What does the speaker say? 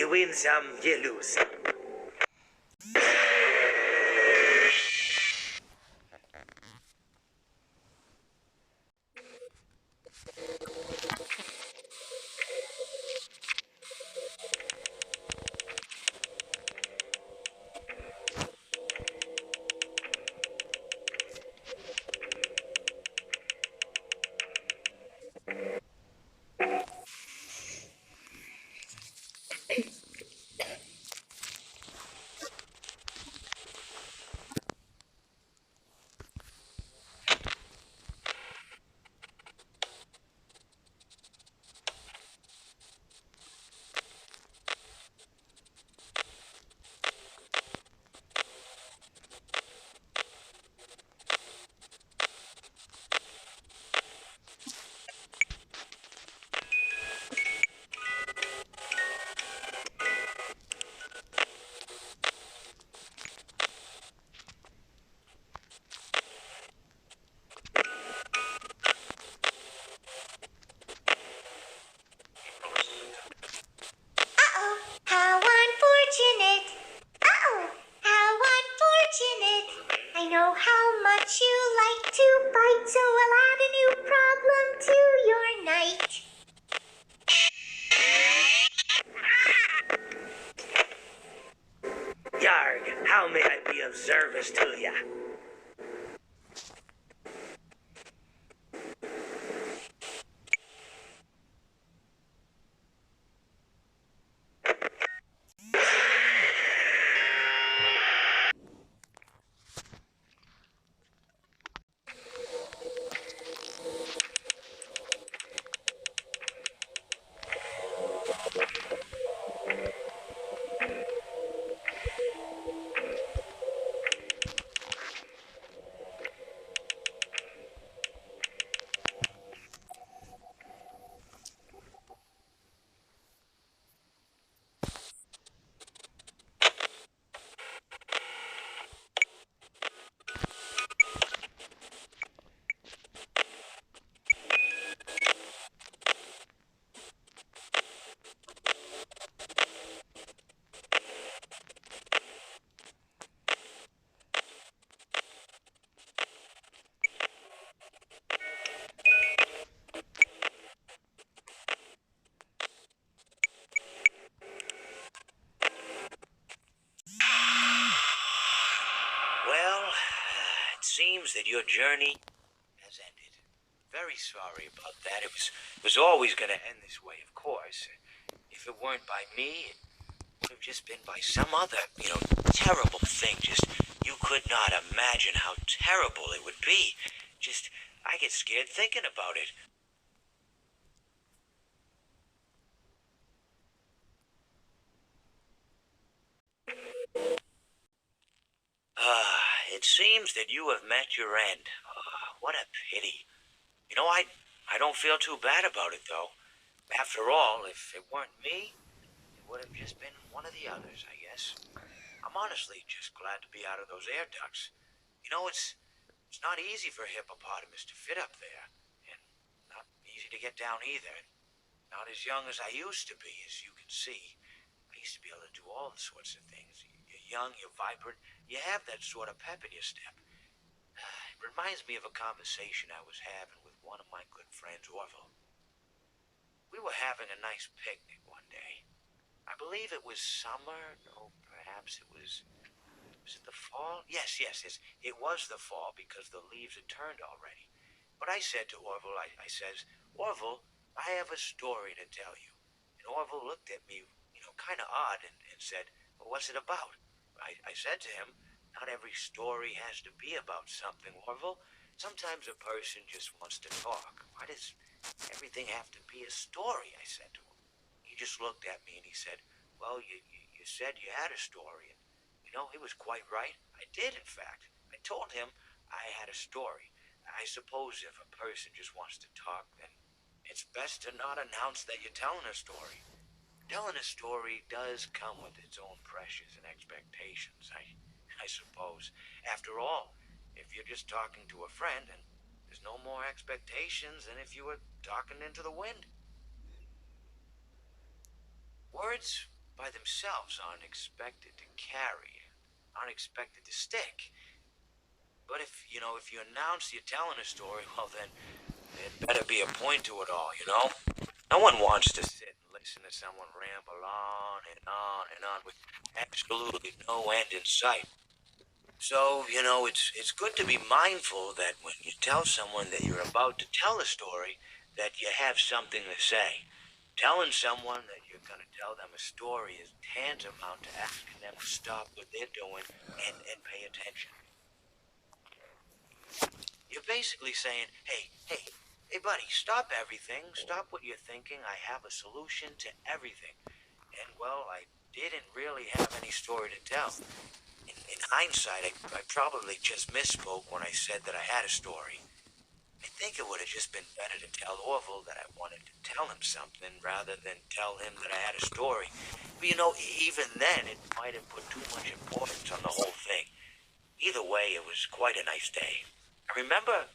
You win some, you lose some. So we'll add a new problem to your night. Yarg, how may I be of service to ya? Well, it seems that your journey has ended. Very sorry about that. It was always going to end this way, of course. If it weren't by me, it would have just been by some other, terrible thing. Just, you could not imagine how terrible it would be. Just, I get scared thinking about it. It seems that you have met your end. What a pity. I don't feel too bad about it, though. After all, if it weren't me, it would have just been one of the others, I guess. I'm honestly just glad to be out of those air ducts. It's not easy for a hippopotamus to fit up there, and not easy to get down either. Not as young as I used to be, as you can see. I used to be able to do all sorts of things. You're young, you're vibrant, you have that sort of pep in your step. It reminds me of a conversation I was having with one of my good friends, Orville. We were having a nice picnic one day. I believe it was summer. No, perhaps it was... Was it the fall? Yes. It was the fall because the leaves had turned already. But I said to Orville, I says, Orville, I have a story to tell you. And Orville looked at me, kind of odd and said, well, what's it about? I said to him, not every story has to be about something, Orville. Sometimes a person just wants to talk. Why does everything have to be a story? I said to him. He just looked at me and he said, well, you said you had a story. And, he was quite right. I did, in fact. I told him I had a story. I suppose if a person just wants to talk, then it's best to not announce that you're telling a story. Telling a story does come with its own pressures and expectations, I suppose. After all, if you're just talking to a friend, and there's no more expectations than if you were talking into the wind. Words by themselves aren't expected to carry, aren't expected to stick. But if you announce you're telling a story, well, then there better be a point to it all, you know? No one wants to sit and listen to someone ramble on and on and on with absolutely no end in sight. So, it's good to be mindful that when you tell someone that you're about to tell a story, that you have something to say. Telling someone that you're going to tell them a story is tantamount to asking them to stop what they're doing and pay attention. You're basically saying, hey, buddy, stop everything. Stop what you're thinking. I have a solution to everything. And, well, I didn't really have any story to tell. In hindsight, I probably just misspoke when I said that I had a story. I think it would have just been better to tell Orville that I wanted to tell him something rather than tell him that I had a story. But, even then, it might have put too much importance on the whole thing. Either way, it was quite a nice day. I remember